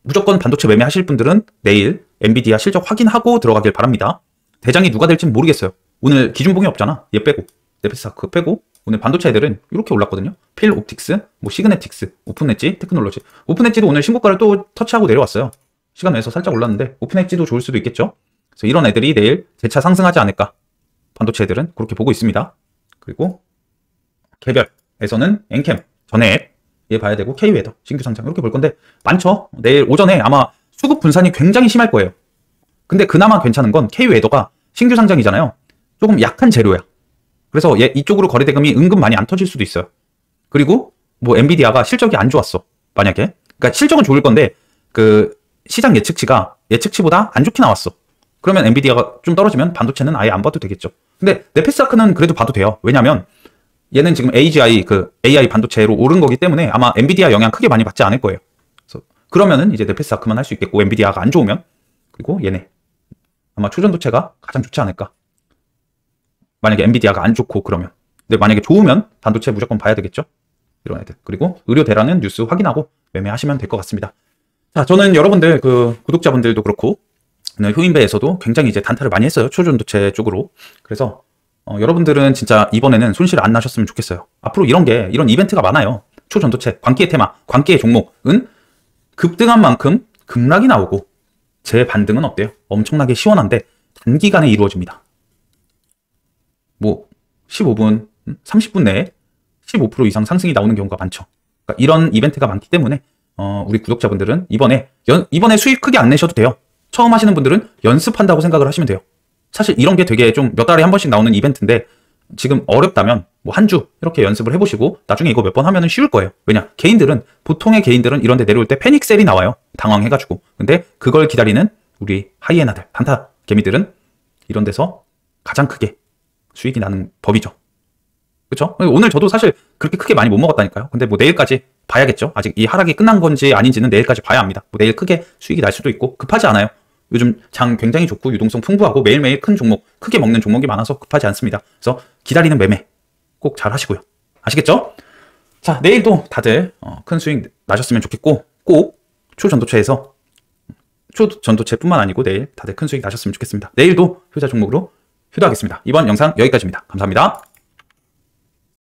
무조건 반도체 매매하실 분들은 내일 엔비디아 실적 확인하고 들어가길 바랍니다. 대장이 누가 될지는 모르겠어요. 오늘 기준봉이 없잖아. 얘 빼고, 네페스아크 빼고, 오늘 반도체 애들은 이렇게 올랐거든요. 필옵틱스, 뭐 시그네틱스, 오픈엣지, 테크놀로지. 오픈엣지도 오늘 신고가를 또 터치하고 내려왔어요. 시간 내서 살짝 올랐는데 오픈엣지도 좋을 수도 있겠죠. 그래서 이런 애들이 내일 재차 상승하지 않을까. 반도체 애들은 그렇게 보고 있습니다. 그리고 개별에서는 엔캠, 전해앱 얘 봐야 되고, K웨더 신규 상장 이렇게 볼 건데 많죠. 내일 오전에 아마 수급 분산이 굉장히 심할 거예요. 근데 그나마 괜찮은 건 K웨더가 신규 상장이잖아요. 조금 약한 재료야. 그래서 얘 이쪽으로 거래 대금이 은근 많이 안 터질 수도 있어요. 그리고 뭐 엔비디아가 실적이 안 좋았어. 만약에. 그러니까 실적은 좋을 건데 그 시장 예측치가 예측치보다 안 좋게 나왔어. 그러면 엔비디아가 좀 떨어지면 반도체는 아예 안 봐도 되겠죠. 근데 네페스아크는 그래도 봐도 돼요. 왜냐면 얘는 지금 AGI 그 AI 반도체로 오른 거기 때문에 아마 엔비디아 영향 크게 많이 받지 않을 거예요. 그래서 그러면은 이제 네페스아크만 할 수 있겠고, 엔비디아가 안 좋으면, 그리고 얘네 아마 초전도체가 가장 좋지 않을까. 만약에 엔비디아가 안 좋고 그러면. 근데 만약에 좋으면 반도체 무조건 봐야 되겠죠. 이런 애들. 그리고 의료 대란은 뉴스 확인하고 매매하시면 될 것 같습니다. 자, 저는 여러분들 그 구독자분들도 그렇고 오늘 효인배에서도 굉장히 이제 단타를 많이 했어요. 초전도체 쪽으로. 그래서 여러분들은 진짜 이번에는 손실 안 나셨으면 좋겠어요. 앞으로 이런 이벤트가 많아요. 초전도체, 광기의 테마, 광기의 종목은 급등한 만큼 급락이 나오고, 제 반등은 어때요? 엄청나게 시원한데 단기간에 이루어집니다. 뭐 15분, 30분 내에 15% 이상 상승이 나오는 경우가 많죠. 그러니까 이런 이벤트가 많기 때문에 우리 구독자분들은 이번에 수익 크게 안 내셔도 돼요. 처음 하시는 분들은 연습한다고 생각을 하시면 돼요. 사실 이런 게 되게 좀 몇 달에 한 번씩 나오는 이벤트인데, 지금 어렵다면 뭐 한 주 이렇게 연습을 해보시고 나중에 이거 몇 번 하면은 쉬울 거예요. 왜냐? 보통의 개인들은 이런 데 내려올 때 패닉셀이 나와요. 당황해가지고. 근데 그걸 기다리는 우리 하이에나들, 단타 개미들은 이런 데서 가장 크게 수익이 나는 법이죠. 그쵸? 오늘 저도 사실 그렇게 크게 많이 못 먹었다니까요. 근데 뭐 내일까지 봐야겠죠. 아직 이 하락이 끝난 건지 아닌지는 내일까지 봐야 합니다. 뭐 내일 크게 수익이 날 수도 있고, 급하지 않아요. 요즘 장 굉장히 좋고 유동성 풍부하고 매일매일 큰 종목, 크게 먹는 종목이 많아서 급하지 않습니다. 그래서 기다리는 매매 꼭 잘 하시고요. 아시겠죠? 자, 내일도 다들 큰 수익 나셨으면 좋겠고, 꼭 초전도체뿐만 아니고 내일 다들 큰 수익 나셨으면 좋겠습니다. 내일도 효자 종목으로 효도하겠습니다. 이번 영상 여기까지입니다. 감사합니다.